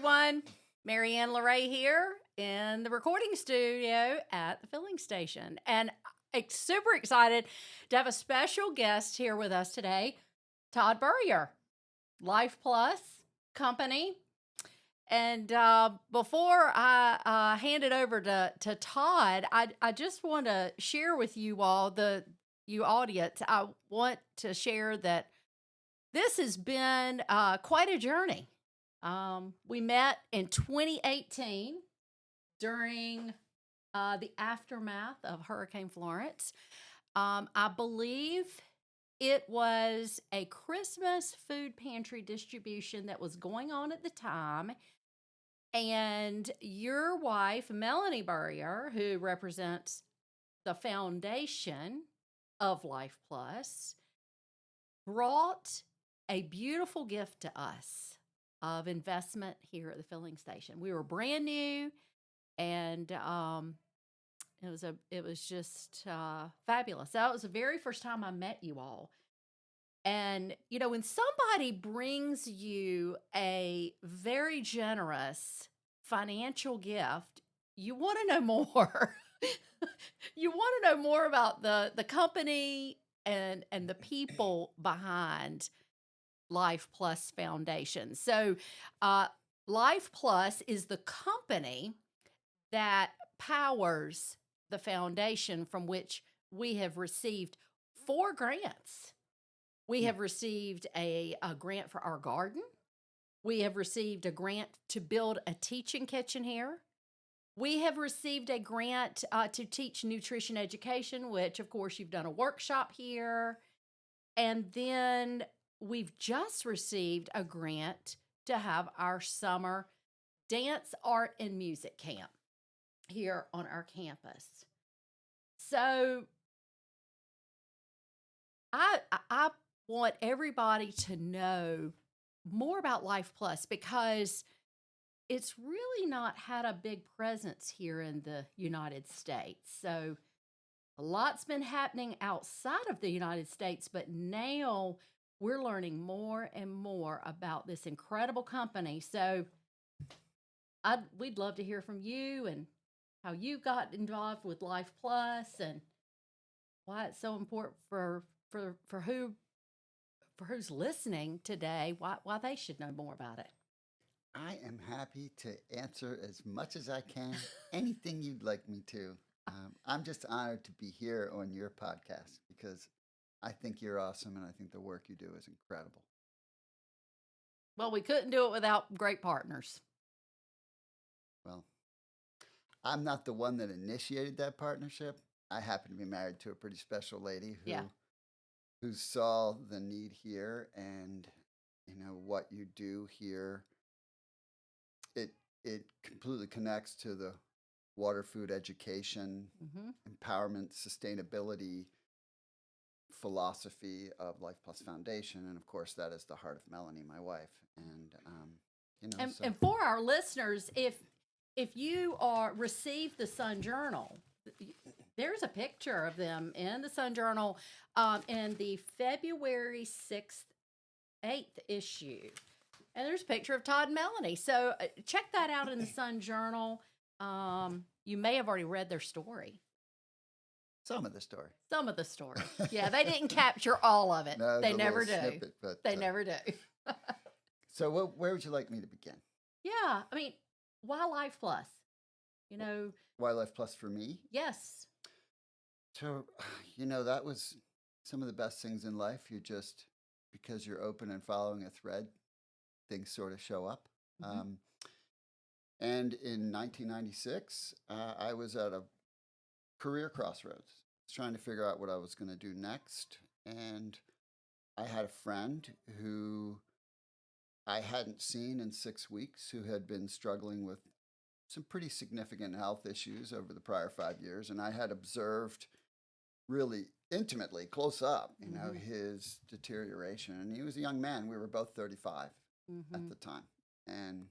everyone. Mary Ann LeRay here in the recording studio at the filling station. And I'm super excited to have a special guest here with us today, Todd Burrier, LifePlus Company. And before I hand it over to Todd, I just want to share with you all, you audience, I want to share that this has been quite a journey. We met in 2018 during the aftermath of Hurricane Florence. I believe it was a Christmas food pantry distribution that was going on at the time. And your wife, Melanie Burrier, who represents the foundation of LifePlus, brought a beautiful gift to us of investment here at the filling station. We were brand new, and it was just fabulous. That was the very first time I met you all. And when somebody brings you a very generous financial gift, you want to know more. You want to know more about the company and the people behind LifePlus Foundation. So, LifePlus is the company that powers the foundation, from which we have received 4 grants. We have received a grant for our garden. We have received a grant to build a teaching kitchen here. We have received a grant to teach nutrition education, which, of course, you've done a workshop here. And then we've just received a grant to have our summer dance, art, and music camp here on our campus. So I want everybody to know more about LifePlus, because it's really not had a big presence here in the United States. So a lot's been happening outside of the United States, but now we're learning more and more about this incredible company. So we'd love to hear from you and how you got involved with LifePlus and why it's so important for who's listening today, why they should know more about it. I am happy to answer as much as I can, anything you'd like me to. I'm just honored to be here on your podcast, because I think you're awesome, and I think the work you do is incredible. Well, we couldn't do it without great partners. Well, I'm not the one that initiated that partnership. I happen to be married to a pretty special lady who saw the need here, and what you do here. It completely connects to the water, food, education, empowerment, sustainability philosophy of LifePlus Foundation, and of course that is the heart of Melanie, my wife. And for our listeners, if you receive the Sun Journal, there's a picture of them in the Sun Journal in the February 6th, 8th issue. And there's a picture of Todd and Melanie. So check that out in the Sun Journal. You may have already read their story. Some of the story. Some of the story. Yeah, they didn't capture all of it. No, they never do. Snippet, but, they never do. So where would you like me to begin? Yeah, I mean, why LifePlus? Why LifePlus for me? Yes. So, that was some of the best things in life. Because you're open and following a thread, things sort of show up. And in 1996, I was at a career crossroads, trying to figure out what I was going to do next. And I had a friend who I hadn't seen in 6 weeks, who had been struggling with some pretty significant health issues over the prior 5 years. And I had observed really intimately, close up, his deterioration. And he was a young man. We were both 35 at the time. And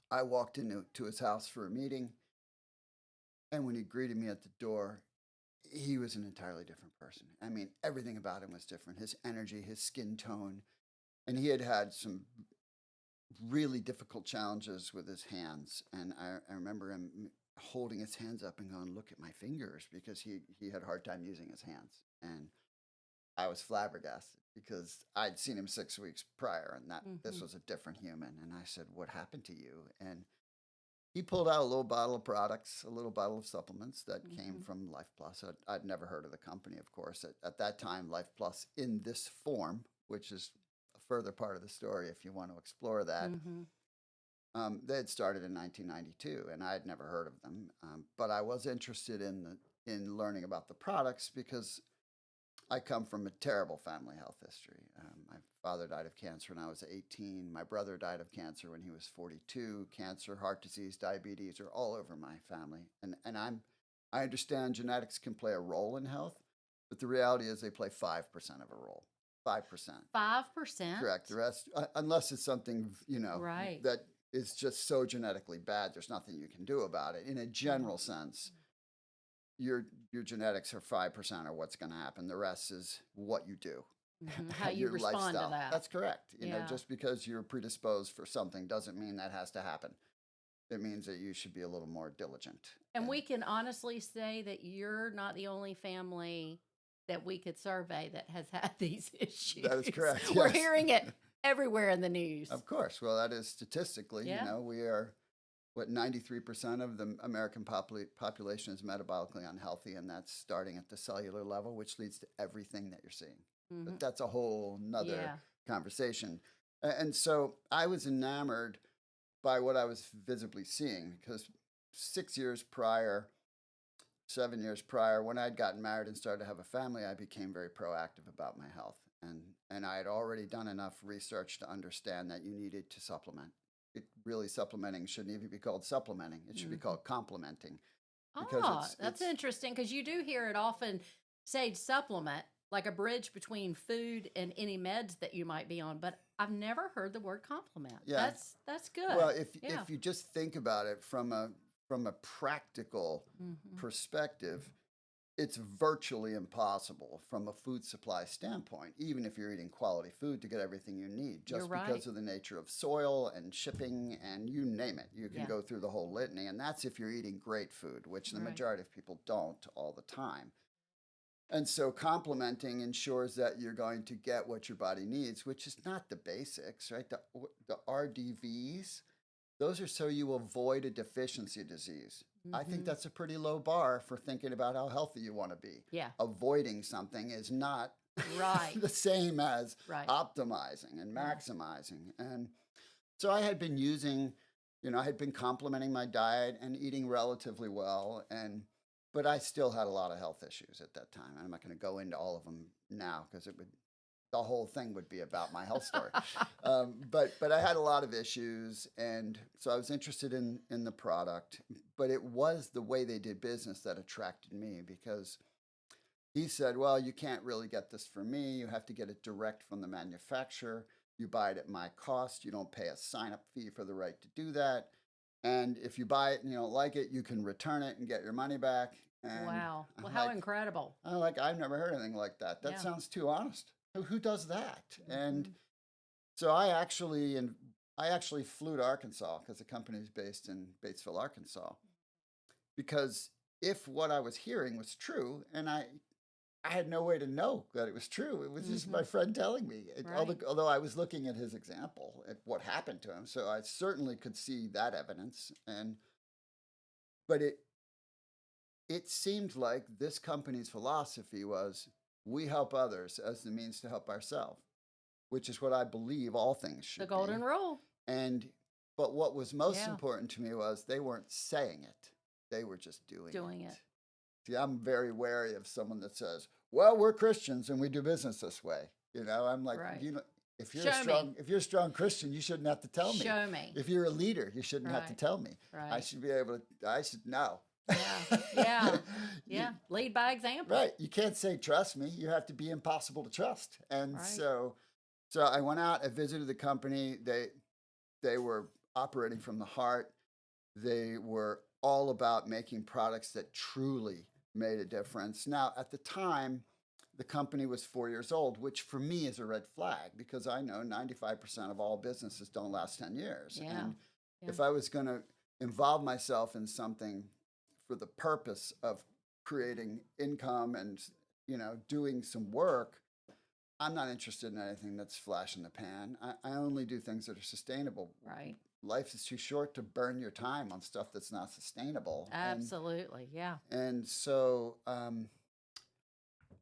I walked into his house for a meeting. And when he greeted me at the door, he was an entirely different person. I mean, everything about him was different. His energy, his skin tone. And he had had some really difficult challenges with his hands. And I remember him holding his hands up and going, look at my fingers, because he had a hard time using his hands. And I was flabbergasted because I'd seen him 6 weeks prior, and that this was a different human. And I said, what happened to you? And he pulled out a little bottle of products, a little bottle of supplements that came from LifePlus. I'd never heard of the company, of course. At that time, LifePlus in this form, which is a further part of the story if you want to explore that, they had started in 1992, and I had never heard of them. But I was interested in learning about the products because I come from a terrible family health history. My father died of cancer when I was 18. My brother died of cancer when he was 42. Cancer, heart disease, diabetes are all over my family. And I understand genetics can play a role in health, but the reality is they play 5% of a role. 5%. 5%? Correct. The rest, unless it's something, that is just so genetically bad, there's nothing you can do about it. In a general sense, your genetics are 5% of what's going to happen. The rest is what you do. How you your respond lifestyle. to that. That's correct. Just because you're predisposed for something doesn't mean that has to happen. It means that you should be a little more diligent. And we can honestly say that you're not the only family that we could survey that has had these issues. That is correct. We're yes. hearing it everywhere in the news. Of course. Well, that is statistically, we are, 93% of the American population is metabolically unhealthy, and that's starting at the cellular level, which leads to everything that you're seeing. But that's a whole nother conversation. And so I was enamored by what I was visibly seeing, because 7 years prior, when I'd gotten married and started to have a family, I became very proactive about my health. And I had already done enough research to understand that you needed to supplement. Supplementing shouldn't even be called supplementing. It should be called complementing. That's interesting, because you do hear it often say supplement, like a bridge between food and any meds that you might be on. But I've never heard the word complement. Yeah. That's good. Well, if you just think about it from a practical perspective, it's virtually impossible from a food supply standpoint, even if you're eating quality food, to get everything you need, just because of the nature of soil and shipping and you name it. You can go through the whole litany, and that's if you're eating great food, which the majority of people don't all the time. And so complementing ensures that you're going to get what your body needs, which is not the basics, right? The RDVs, those are so you avoid a deficiency disease. I think that's a pretty low bar for thinking about how healthy you want to be. Yeah. Avoiding something is not the same as optimizing and maximizing. And so I had been I had been complementing my diet and eating relatively well, but I still had a lot of health issues at that time. I'm not going to go into all of them now because the whole thing would be about my health story. But I had a lot of issues, and so I was interested in the product. But it was the way they did business that attracted me, because he said, well, you can't really get this from me. You have to get it direct from the manufacturer. You buy it at my cost. You don't pay a sign-up fee for the right to do that. And if you buy it and you don't like it, you can return it and get your money back. And wow. Well, how incredible. I've never heard anything like that. That sounds too honest. Who does that? And so I actually flew to Arkansas, because the company is based in Batesville, Arkansas, because if what I was hearing was true, and I had no way to know that it was true. It was just my friend telling me, although I was looking at his example, at what happened to him. So I certainly could see that evidence. But it seemed like this company's philosophy was, we help others as the means to help ourselves, which is what I believe all things should be. The golden rule. But what was most important to me was they weren't saying it. They were just doing it. See, I'm very wary of someone that says, well, we're Christians and we do business this way. I'm like, if you're a strong Christian, you shouldn't have to tell me. Show me. If you're a leader, you shouldn't have to tell me. Right. I should know. Yeah. Lead by example. Right. You can't say, trust me. You have to be impossible to trust. And so I went out, I visited the company. They were operating from the heart. They were all about making products that truly made a difference. Now, at the time, the company was 4 years old, which for me is a red flag because I know 95% of all businesses don't last 10 years. Yeah. And Yeah. if I was going to involve myself in something for the purpose of creating income and, doing some work, I'm not interested in anything that's flash in the pan. I only do things that are sustainable. Right. Life is too short to burn your time on stuff that's not sustainable. Absolutely. Yeah. And so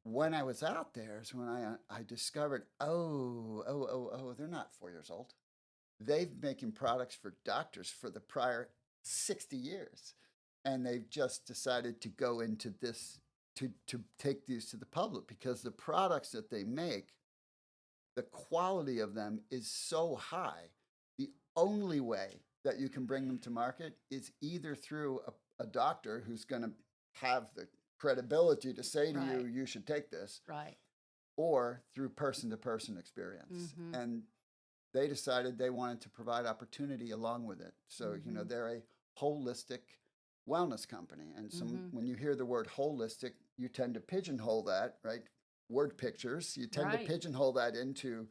when I was out there is when I discovered, they're not 4 years old. They've making products for doctors for the prior 60 years. And they've just decided to go into this, to take these to the public because the products that they make, the quality of them is so high. The only way that you can bring them to market is either through a doctor who's going to have the credibility to say to you, you should take this, right, or through person-to-person experience. Mm-hmm. And they decided they wanted to provide opportunity along with it. So, Mm-hmm. They're a holistic wellness company. And when you hear the word holistic, you tend to pigeonhole that, right? Word pictures, you tend to pigeonhole that into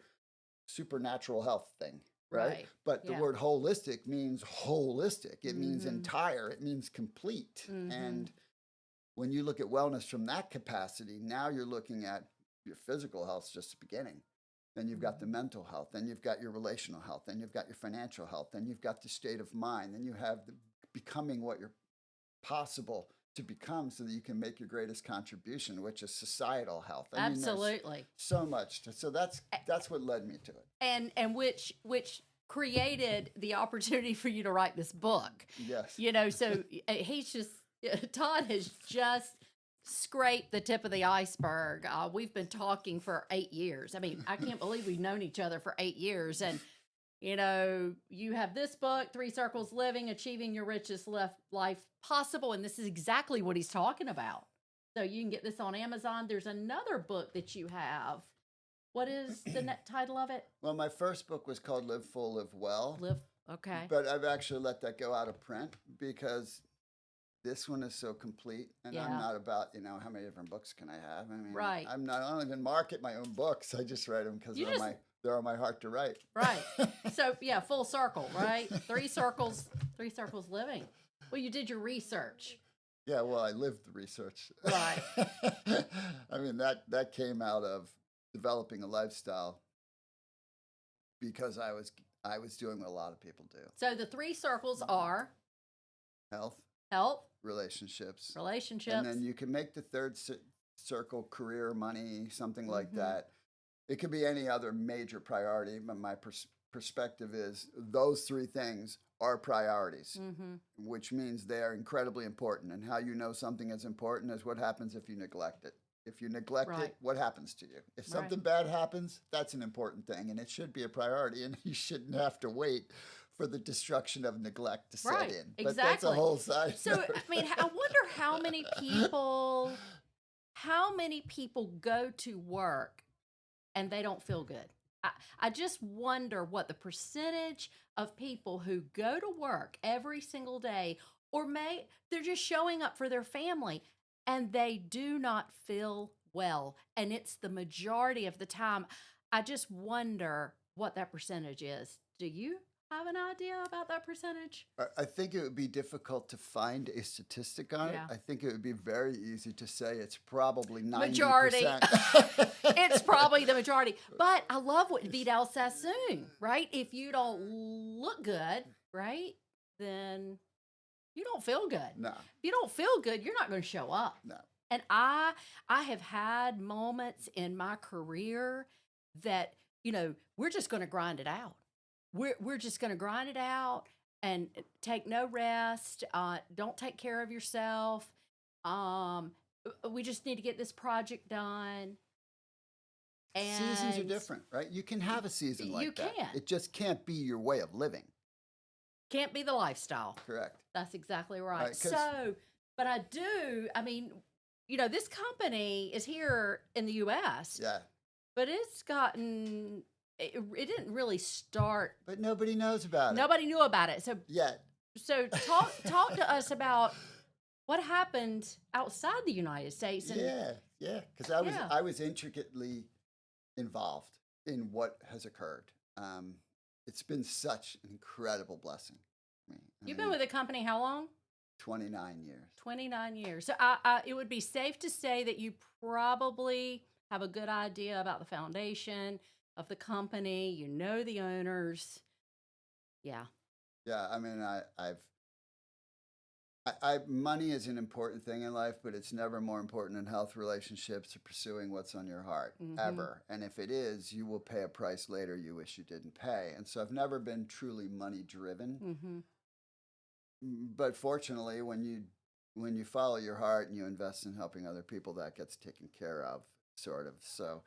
supernatural health thing, right? But the word holistic means holistic. It means entire. It means complete. And when you look at wellness from that capacity, now you're looking at your physical health, just the beginning. Then you've got the mental health. Then you've got your relational health. Then you've got your financial health. Then you've got the state of mind. Then you have the becoming what you're possible to become so that you can make your greatest contribution, which is societal health. Absolutely. So much. So that's what led me to it. And which created the opportunity for you to write this book. Yes. So Todd has just scraped the tip of the iceberg. We've been talking for 8 years. I mean, I can't believe we've known each other for 8 years. And, you have this book, 3 Circles Living, Achieving Your Richest Life Possible. And this is exactly what he's talking about. So you can get this on Amazon. There's another book that you have. What is the title of it? Well, my first book was called Live Full, Live Well. Okay. But I've actually let that go out of print because this one is so complete, and I'm not about, how many different books can I have? I mean, I don't even market my own books. I just write them because they're on my heart to write. Right. So, full circle, right? 3 circles living. Well, you did your research. Yeah, well, I lived the research. Right. I mean, that came out of developing a lifestyle because I was doing what a lot of people do. So the 3 circles are health, relationships, and then you can make the third circle career, money, something like that. It could be any other major priority, but my perspective is those 3 things are priorities, which means they are incredibly important. And how you know something is important is what happens if you neglect it. If you neglect it, what happens to you? If something bad happens, that's an important thing, and it should be a priority, and you shouldn't have to wait for the destruction of neglect to set in. But that's a whole side. So, I mean, I wonder how many people go to work and they don't feel good. I just wonder what the percentage of people who go to work every single day, or they're just showing up for their family and they do not feel well. And it's the majority of the time. I just wonder what that percentage is. Do you have an idea about that percentage? I think it would be difficult to find a statistic on it. I think it would be very easy to say it's probably 90%. Majority. It's probably the majority. But I love what Vidal Sassoon, right? If you don't look good, right, then you don't feel good. No. If you don't feel good, you're not going to show up. No. And I have had moments in my career that, we're just going to grind it out. We're just going to grind it out and take no rest. Don't take care of yourself. We just need to get this project done. And seasons are different, right? You can have a season like that. You can. It just can't be your way of living. Can't be the lifestyle. Correct. That's exactly right. But I do, this company is here in the U.S. Yeah. But it's gotten... It didn't really start. But nobody knows about it. Nobody knew about it. So yet. So talk to us about what happened outside the United States. And Yeah, because yeah, I was intricately involved in what has occurred. It's been such an incredible blessing for me. I you've been mean, with the company how long? 29 years. 29 years. So it would be safe to say that you probably have a good idea about the foundation of the company. You know the owners. Yeah. Yeah, I mean, money is an important thing in life, but it's never more important in health, relationships, or pursuing what's on your heart, Mm-hmm. ever. And if it is, you will pay a price later you wish you didn't pay. And so I've never been truly money driven. Mm-hmm. But fortunately, when you follow your heart and you invest in helping other people, that gets taken care of, sort of. So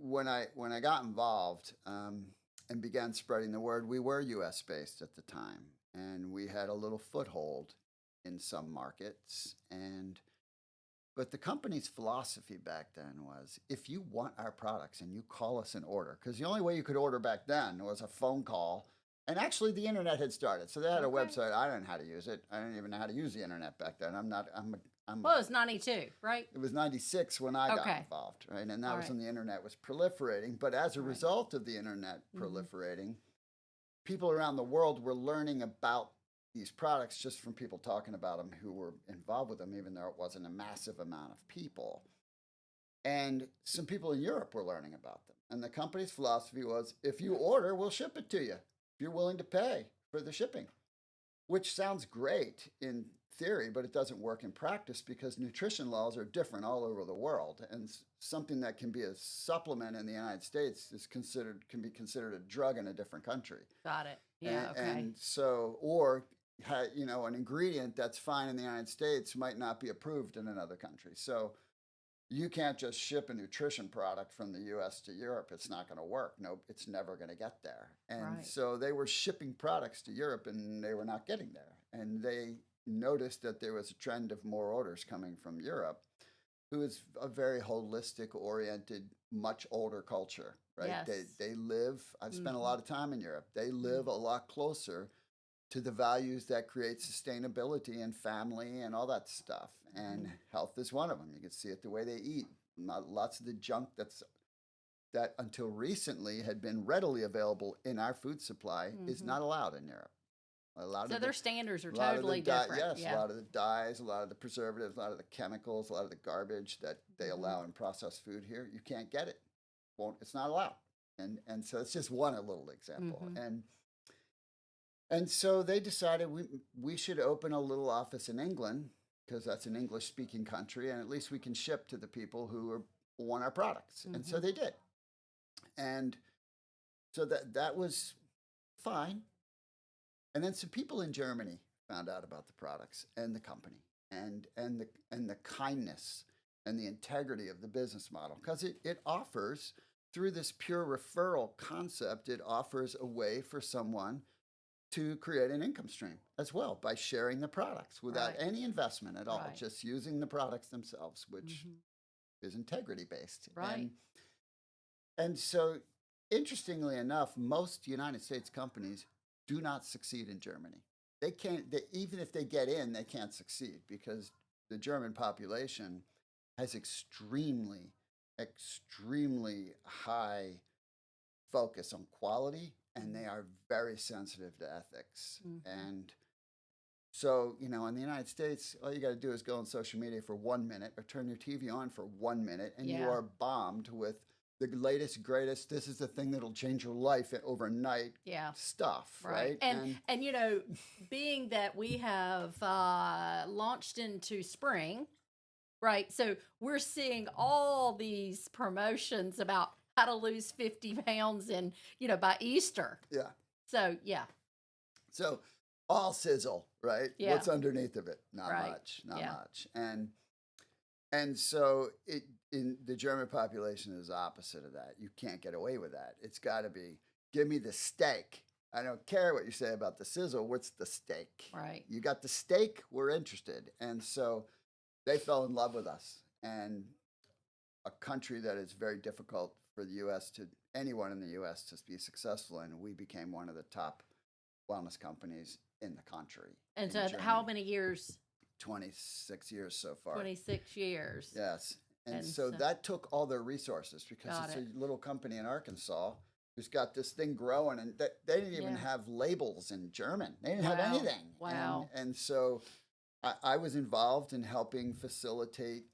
when I got involved and began spreading the word, we were U.S. based at the time, and we had a little foothold in some markets. But the company's philosophy back then was, if you want our products and you call us an order, because the only way you could order back then was a phone call. And actually, the internet had started, so they had a Okay. website. I didn't know how to use it. I didn't even know how to use the internet back then. Well, it's 92, right? It was 96 when I got Okay. involved, right? And that All was right. when the internet was proliferating. But as a Right. result of the internet Mm-hmm. proliferating, people around the world were learning about these products just from people talking about them who were involved with them, even though it wasn't a massive amount of people. And some people in Europe were learning about them. And the company's philosophy was, if you order, we'll ship it to you if you're willing to pay for the shipping, which sounds great in theory, but it doesn't work in practice because nutrition laws are different all over the world. And something that can be a supplement in the United States can be considered a drug in a different country. Got it. Yeah. And, Okay. and so, or an ingredient that's fine in the United States might not be approved in another country. So you can't just ship a nutrition product from the US to Europe. It's not going to work. No, it's never going to get there. And Right. so they were shipping products to Europe and they were not getting there. And they noticed that there was a trend of more orders coming from Europe, who is a very holistic oriented, much older culture, right? Yes. They live, I've spent a Mm-hmm. lot of time in Europe. They live a lot closer to the values that create sustainability and family and all that stuff. And health is one of them. You can see it the way they eat. Lots of the junk that until recently had been readily available in our food supply is Mm-hmm. not allowed in Europe. A lot So of their the, standards are a lot of the totally different. yes, Yeah. a lot of the dyes, a lot of the preservatives, a lot of the chemicals, a lot of the garbage that they Mm-hmm. allow in processed food here, you can't get it. It's not allowed. And so it's just one little example. Mm-hmm. And so they decided we should open a little office in England because that's an English speaking country, and at least we can ship to the people who want our products. And so Mm-hmm. they did. And so that was fine. And then some people in Germany found out about the products and the company and the kindness and the integrity of the business model, because it offers, through this pure referral concept, it offers a way for someone to create an income stream as well by sharing the products without Right. any investment at all, Right. just using the products themselves, which Mm-hmm. is integrity based. Right. And so, interestingly enough, most United States companies do not succeed in Germany. They can't, even if they get in, they can't succeed because the German population has extremely high focus on quality, and they are very sensitive to ethics. Mm-hmm. And so, in the United States, all you got to do is go on social media for 1 minute or turn your TV on for 1 minute, and you Yeah. are bombed with the latest, greatest, this is the thing that'll change your life overnight Yeah. stuff, right? And being that we have launched into spring, right? So we're seeing all these promotions about how to lose 50 pounds and, by Easter. Yeah. So, yeah. So all sizzle, right? Yeah. What's underneath of it? Not Right. much, not Yeah. much. And so in the German population is opposite of that. You can't get away with that. It's got to be, give me the steak. I don't care what you say about the sizzle. What's the steak? Right. You got the steak, we're interested. And so they fell in love with us. And a country that is very difficult for anyone in the U.S. to be successful in, we became one of the top wellness companies in the country. And in so, Germany. how many years? 26 years so far. 26 years. Yes. And And so so, that took all their resources because got it's it. a little company in Arkansas who's got this thing growing, and they didn't even Yeah. have labels in German. They didn't have Wow. anything. Wow. And so I was involved in helping facilitate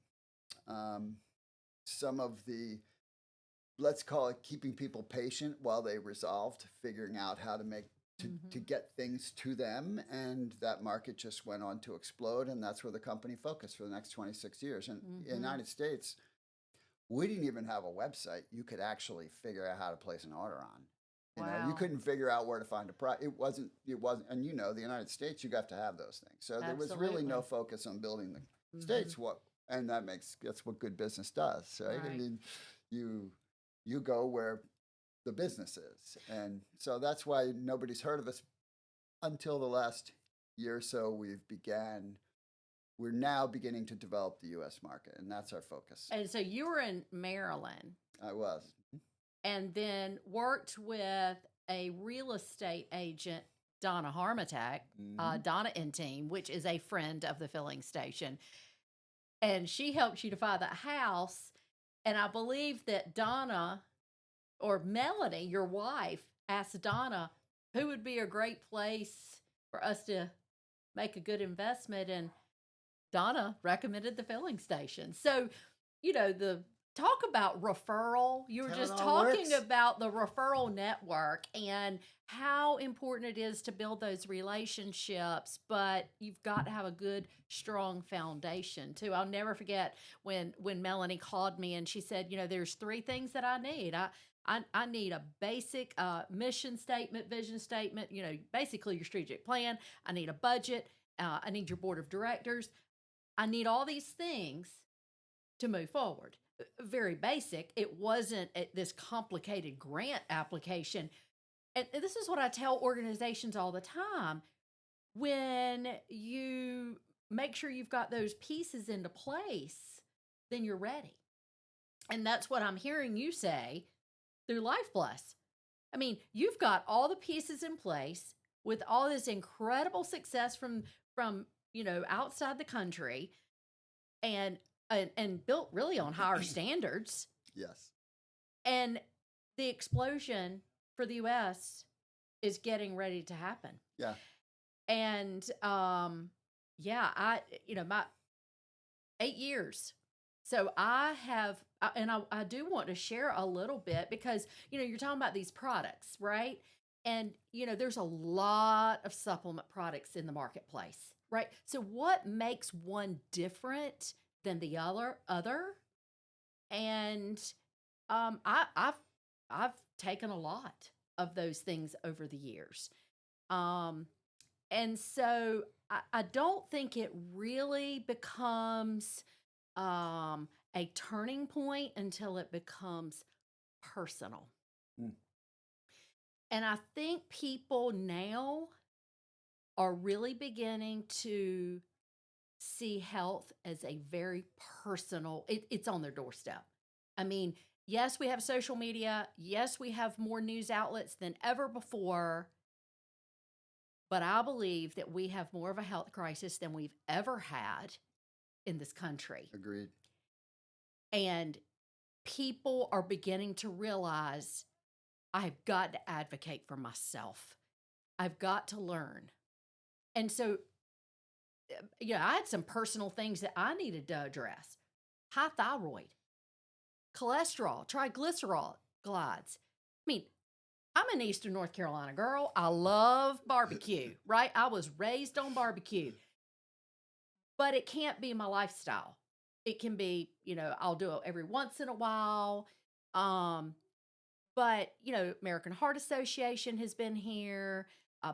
some of the, let's call it, keeping people patient while they resolved, figuring out how to make to Mm-hmm. get things to them, and that market just went on to explode, and that's where the company focused for the next 26 years. And in the Mm-hmm. United States, we didn't even have a website you could actually figure out how to place an order on. You know, you Wow. couldn't figure out where to find a product. It wasn't, and you know, the United States, you got to have those things. So there was really no Absolutely. focus on building the Mm-hmm. states. And that's what good business does, right? I Right. mean, you go where the business is, and so that's why nobody's heard of us until the last year or so. We're now beginning to develop the U.S. market, and that's our focus. And so you were in Maryland I was. and then worked with a real estate agent, Donna Harmatek, Mhm. Donna and team, which is a friend of the filling station. And she helped you to find that house. And I believe that Donna or Melanie, your wife, asked Donna who would be a great place for us to make a good investment. And Donna recommended the filling station. So, the talk about referral, you were That's how it just all talking works. about the referral network and how important it is to build those relationships, but you've got to have a good, strong foundation too. I'll never forget when Melanie called me and she said, there's three things that I need. I need a basic mission statement, vision statement, basically your strategic plan. I need a budget. I need your board of directors. I need all these things to move forward. Very basic. It wasn't this complicated grant application. And this is what I tell organizations all the time. When you make sure you've got those pieces into place, then you're ready. And that's what I'm hearing you say through LifePlus. I mean, you've got all the pieces in place with all this incredible success from outside the country, and built really on higher standards, Yes. and the explosion for the US is getting ready to happen. Yeah. And yeah, my 8 years. So I have, and I do want to share a little bit because, you're talking about these products, right? And, there's a lot of supplement products in the marketplace, right? So what makes one different than the other? And I've taken a lot of those things over the years. And so I don't think it really becomes a turning point until it becomes personal. Mm. And I think people now are really beginning to see health as a very personal, it's on their doorstep. I mean, yes, we have social media. Yes, we have more news outlets than ever before. But I believe that we have more of a health crisis than we've ever had in this country. Agreed. And people are beginning to realize I've got to advocate for myself. I've got to learn. And so, I had some personal things that I needed to address. High thyroid, cholesterol, triglycerides. I mean, I'm an Eastern North Carolina girl. I love barbecue, right? I was raised on barbecue, but it can't be my lifestyle. It can be, I'll do it every once in a while. But, American Heart Association has been here.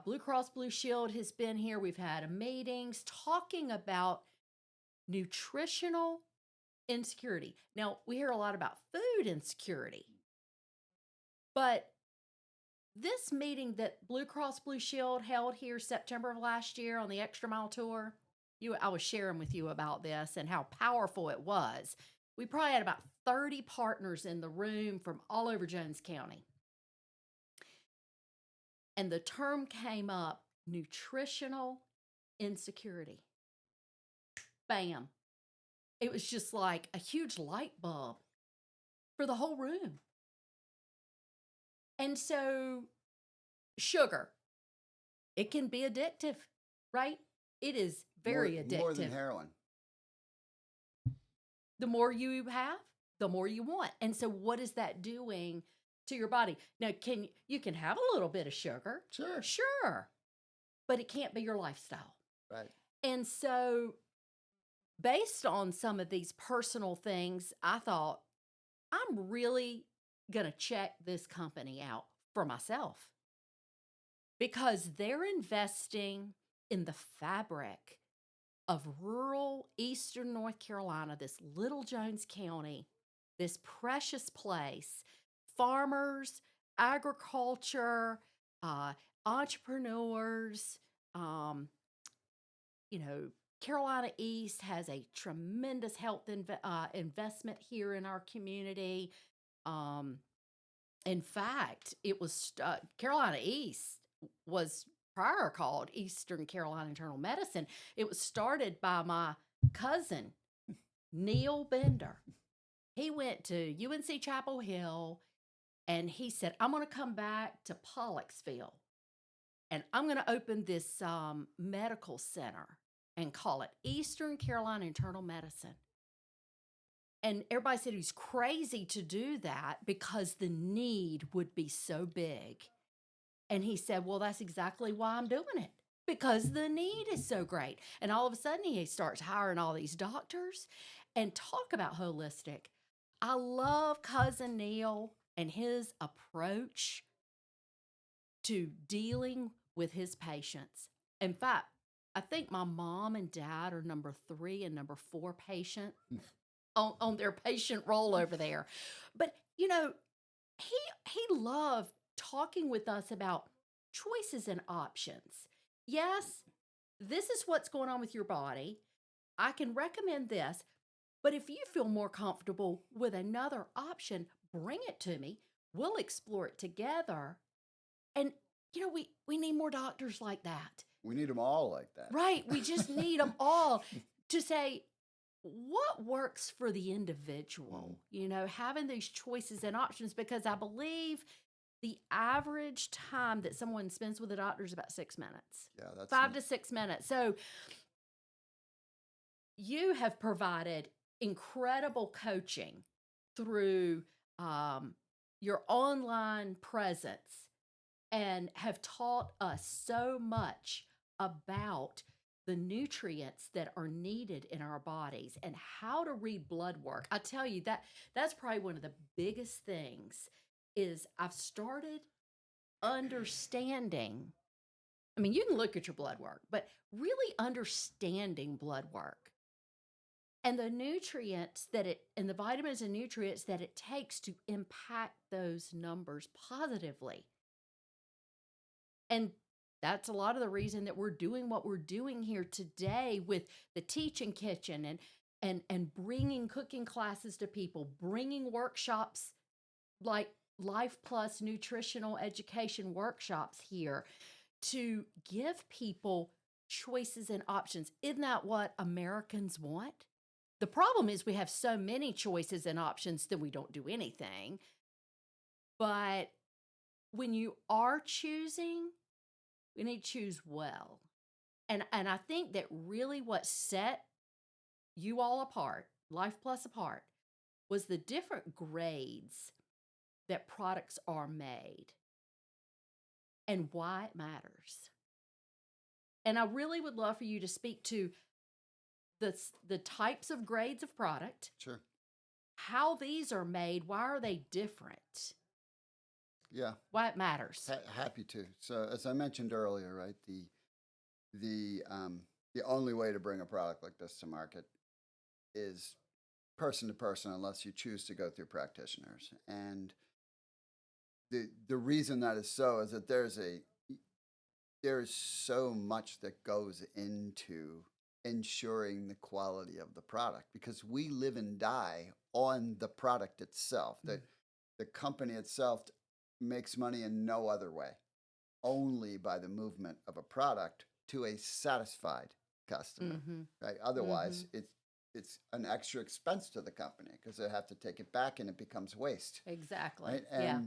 Blue Cross Blue Shield has been here. We've had meetings talking about nutritional insecurity. Now, we hear a lot about food insecurity, but this meeting that Blue Cross Blue Shield held here September of last year on the Extra Mile Tour, I was sharing with you about this and how powerful it was. We probably had about 30 partners in the room from all over Jones County. And the term came up, nutritional insecurity. bam. It was just like a huge light bulb for the whole room. And so, sugar, it can be addictive, right? It is very More than addictive. heroin. The more you have, the more you want. And so what is that doing to your body? Now, you can have a little bit of sugar. Sure. Sure. But it can't be your lifestyle. Right. And so based on some of these personal things, I thought I'm really going to check this company out for myself because they're investing in the fabric of rural eastern North Carolina, this little Jones County, this precious place, farmers, agriculture, entrepreneurs, you know, Carolina East has a tremendous health investment here in our community. In fact, it was Carolina East was prior called Eastern Carolina Internal Medicine. It was started by my cousin, Neil Bender. He went to UNC Chapel Hill and he said, I'm going to come back to Pollocksville and I'm going to open this medical center and call it Eastern Carolina Internal Medicine. And everybody said he was crazy to do that because the need would be so big. And he said, well, that's exactly why I'm doing it, because the need is so great. And all of a sudden, he starts hiring all these doctors and talk about holistic. I love Cousin Neil and his approach to dealing with his patients. In fact, I think my mom and dad are number 3 and number 4 patient on their patient roll over there. But, you know, he loved talking with us about choices and options. Yes, this is what's going on with your body. I can recommend this, but if you feel more comfortable with another option, bring it to me. We'll explore it together. And, you know, we need more doctors like that. We need them all like that. Right. We just need them all to say, what works for the individual, you know, having these choices and options, because I believe the average time that someone spends with a doctor is about 6 minutes. Yeah, that's 5 to 6 minutes. So you have provided incredible coaching through your online presence and have taught us so much about the nutrients that are needed in our bodies and how to read blood work. I tell you that's probably one of the biggest things is I've started understanding. I mean, you can look at your blood work, but really understanding blood work and the nutrients and the vitamins and nutrients that it takes to impact those numbers positively. And that's a lot of the reason that we're doing what we're doing here today with the Teaching Kitchen and bringing cooking classes to people, bringing workshops like LifePlus nutritional education workshops here to give people choices and options. Isn't that what Americans want? The problem is we have so many choices and options that we don't do anything. But when you are choosing, we need to choose well. And I think that really what set you all apart, LifePlus apart, was the different grades that products are made and why it matters. And I really would love for you to speak to the types of grades of product. Sure. How these are made, why are they different? Yeah. Why it matters. Happy to. So as I mentioned earlier, right, the only way to bring a product like this to market is person to person, unless you choose to go through practitioners. And the reason that is so is that there's so much that goes into ensuring the quality of the product, because we live and die on the product itself. The company itself makes money in no other way, only by the movement of a product to a satisfied customer, Mm-hmm. right? Mm-hmm. Otherwise, it's an extra expense to the company because they have to take it back and it becomes waste, Exactly. right? Yeah.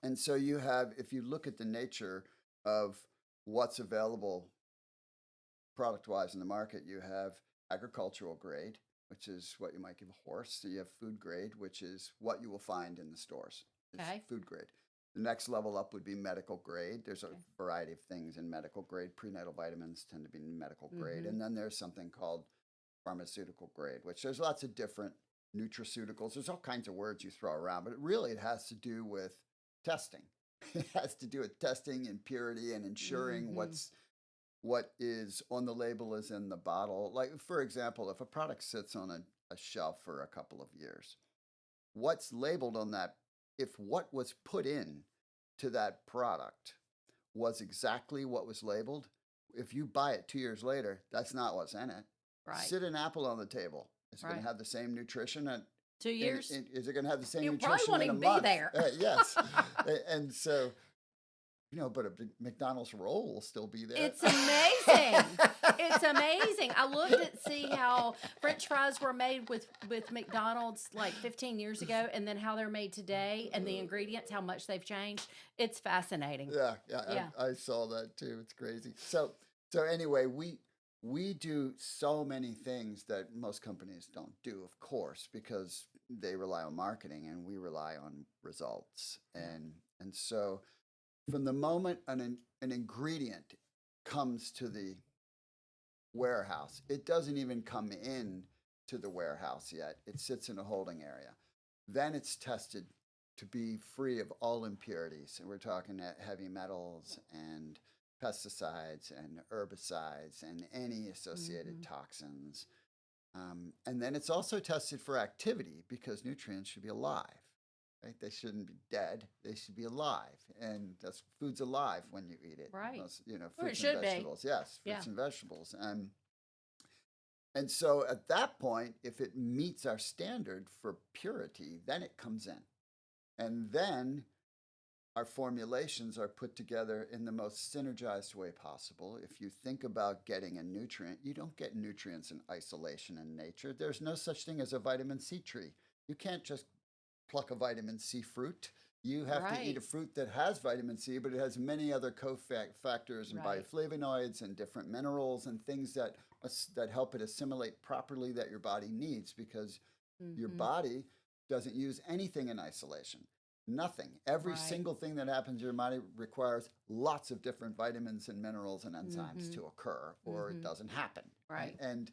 And so you have, if you look at the nature of what's available product wise in the market, you have agricultural grade, which is what you might give a horse. So you have food grade, which is what you will find in the stores. It's Okay. food grade. The next level up would be medical grade. There's a Okay. variety of things in medical grade. Prenatal vitamins tend to be medical grade. Mm-hmm. And then there's something called pharmaceutical grade, which there's lots of different nutraceuticals. There's all kinds of words you throw around, but it has to do with testing. It has to do with testing and purity and ensuring Mm-hmm. what is on the label is in the bottle. Like, for example, if a product sits on a shelf for a couple of years, what's labeled on that, if what was put in to that product was exactly what was labeled, if you buy it 2 years later, that's not what's in it. Right. Sit an apple on the table. Is it going Right. to have the same nutrition? 2 years? Is it going to have the same You probably nutrition won't in a even be month? there. Yes. And so, but a McDonald's roll will still be there. It's amazing. It's amazing. I looked at see how French fries were made with McDonald's like 15 years ago, and then how they're made today, and the ingredients, how much they've changed. It's fascinating. Yeah, Yeah. I saw that too. It's crazy. So anyway, we do so many things that most companies don't do, of course, because they rely on marketing and we rely on results. And so from the moment an ingredient comes to the warehouse, it doesn't even come in to the warehouse yet. It sits in a holding area. Then it's tested to be free of all impurities. And we're talking heavy metals and pesticides and herbicides and any associated toxins. And then it's also tested for activity because nutrients should be alive. Right? They shouldn't be dead. They should be alive, and that's food's alive when you eat it. Right. Most, Well, it fruits should and be. vegetables. Yes, Yeah. fruits and vegetables. And so at that point, if it meets our standard for purity, then it comes in, and then our formulations are put together in the most synergized way possible. If you think about getting a nutrient, you don't get nutrients in isolation in nature. There's no such thing as a vitamin C tree. You can't just pluck a vitamin C fruit. You have to eat a Right. fruit that has vitamin C, but it has many other cofactors and Right. bioflavonoids and different minerals and things that help it assimilate properly that your body needs, because your Mm-hmm. body doesn't use anything in isolation. Nothing. Every Right. single thing that happens in your body requires lots of different vitamins and minerals and enzymes Mm-hmm. to occur, or it Mm-hmm. doesn't happen. Right. And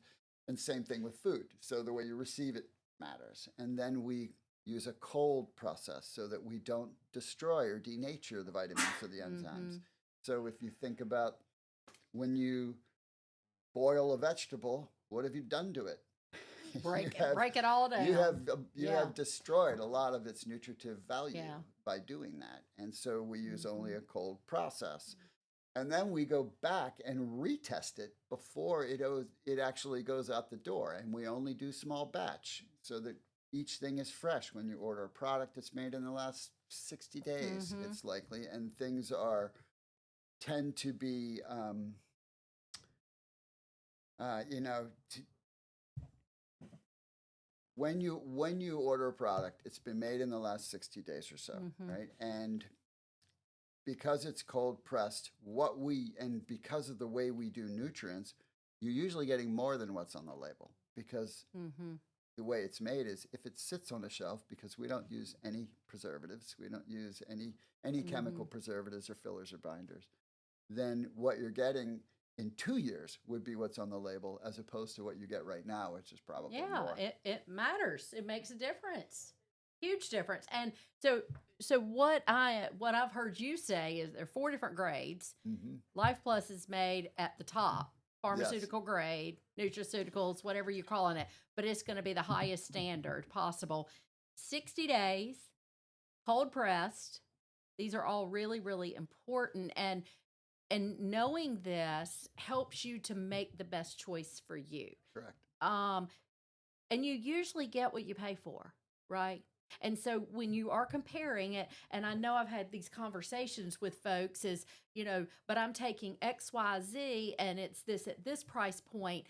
same thing with food. So the way you receive it matters. And then we use a cold process so that we don't destroy or denature the vitamins or the enzymes. Mm-hmm. So if you think about when you boil a vegetable, what have you done to it? Break it all down. You have destroyed a lot of its nutritive value Yeah. by doing that. And so we use only Mm-hmm. a cold process. And then we go back and retest it before it actually goes out the door. And we only do small batch so that each thing is fresh. When you order a product that's made in the last 60 days, Mm-hmm. it's likely. And things tend to be, when you order a product, it's been made in the last 60 days or so, Mm-hmm. right? And because it's cold pressed, and because of the way we do nutrients, you're usually getting more than what's on the label, because Mm-hmm. the way it's made is, if it sits on a shelf, because we don't use any preservatives, we don't use any chemical preservatives or fillers or binders, then what you're getting in 2 years would be what's on the label, as opposed to what you get right now, which is probably Yeah, more. it matters. It makes a difference. Huge difference. And so what I've heard you say is there are 4 different grades. Mm-hmm. LifePlus is made at the top, Yes. pharmaceutical grade, nutraceuticals, whatever you're calling it, but it's going to be the highest standard possible. 60 days, cold pressed. These are all really, really important. And knowing this helps you to make the best choice for you. Correct. And you usually get what you pay for, right? And so when you are comparing it, and I know I've had these conversations with folks is, but I'm taking XYZ and it's this at this price point,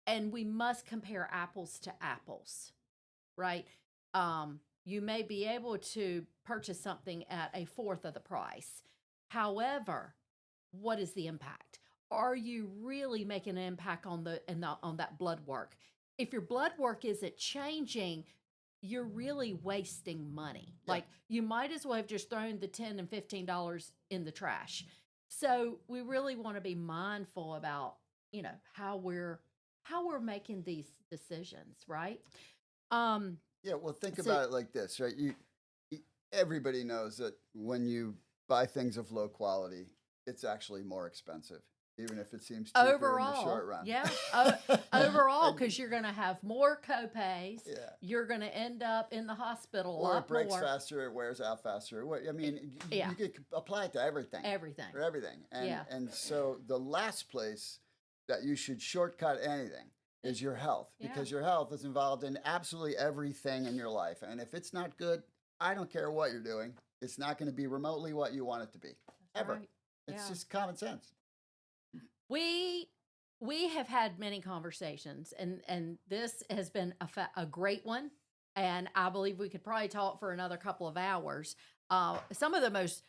and we must compare apples to apples, right? You may be able to purchase something at a fourth of the price. However, what is the impact? Are you really making an impact on on that blood work? If your blood work isn't changing, you're really wasting money. Yeah. Like you might as well have just thrown the $10 and $15 in the trash. So we really want to be mindful about, how we're making these decisions, right? Yeah, well, think So about it like this, right? Everybody knows that when you buy things of low quality, it's actually more expensive, even if it seems cheaper in the short overall, run. yeah, overall, And because you're going to have more copays. yeah, You're going to end up in the hospital a or it lot breaks more. faster, it wears out faster. I mean, Yeah, you could apply it to everything, everything. for everything. Yeah. And so the last place that you should shortcut anything is your health, Yeah. because your health is involved in absolutely everything in your life. And if it's not good, I don't care what you're doing, it's not going to be remotely what you want it to be, That's ever. right. It's Yeah. just common sense. We have had many conversations, and this has been a great one. And I believe we could probably talk for another couple of hours. Some of the most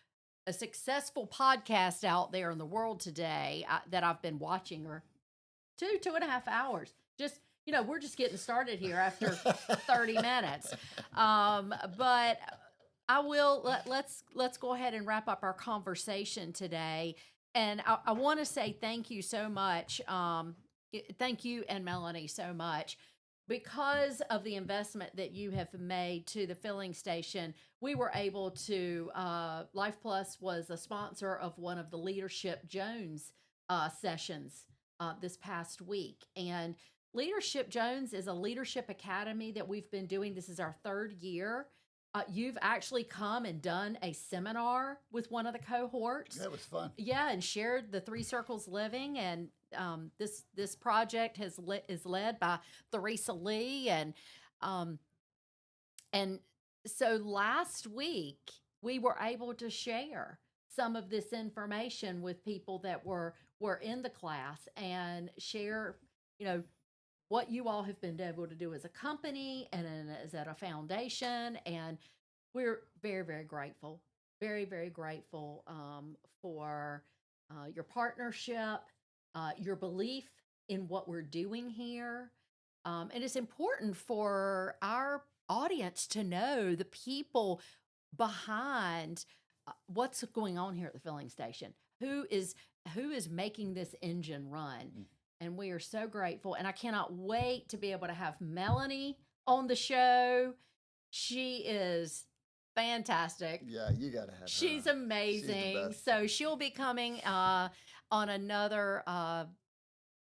successful podcasts out there in the world today that I've been watching are 2.5 hours. Just we're just getting started here after 30 minutes. But I will let's go ahead and wrap up our conversation today. And I want to say thank you so much. Thank you and Melanie so much. Because of the investment that you have made to the filling station, we were able to, LifePlus was a sponsor of one of the Leadership Jones sessions this past week. And Leadership Jones is a leadership academy that we've been doing. This is our third year. You've actually come and done a seminar with one of the cohorts. That was fun. Yeah, and shared the Three Circles Living, and this project is led by Theresa Lee, and so last week we were able to share some of this information with people that were in the class and share, what you all have been able to do as a company and as at a foundation. And we're very, very grateful, very, very grateful for your partnership, your belief in what we're doing here. And it's important for our audience to know the people behind what's going on here at the filling station. Who is making this engine run? Mm. And we are so grateful. And I cannot wait to be able to have Melanie on the show. She is fantastic. Yeah, you got to have her She's on. amazing. She's the best. So she'll be coming on another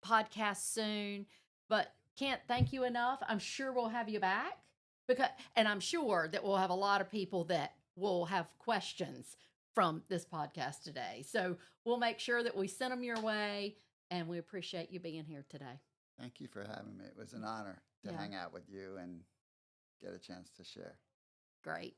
podcast soon. But can't thank you enough. I'm sure we'll have you back and I'm sure that we'll have a lot of people that will have questions from this podcast today. So we'll make sure that we send them your way, and we appreciate you being here today. Thank you for having me. It was an honor to Yeah. hang out with you and get a chance to share. Great.